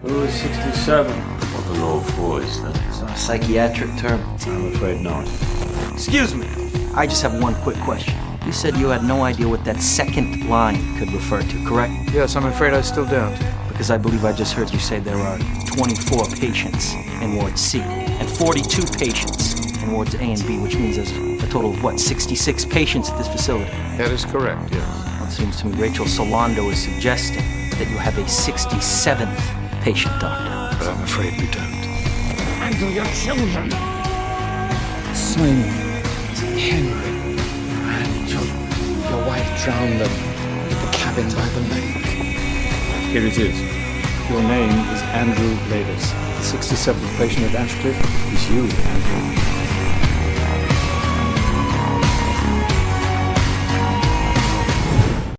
Who is 67? What the law for is that? It's not a psychiatric term. I'm afraid not. Excuse me. I just have one quick question. You said you had no idea what that second line could refer to, correct? Yes, I'm afraid I still don't. Because I believe I just heard you say there are 24 patients in Ward C and 42 patients in Wards A and B, which means there's a total of, 66 patients at this facility? That is correct, yes. Well, it seems to me Rachel Solando is suggesting that you have a 67th patient, Doctor. But I'm afraid we don't. Handle your children. Simon, Henry, Angel, your wife drowned them at the cabin by the lake. Here it is. Your name is Andrew Lavis. The 67th patient at Ashcliffe is you, Andrew.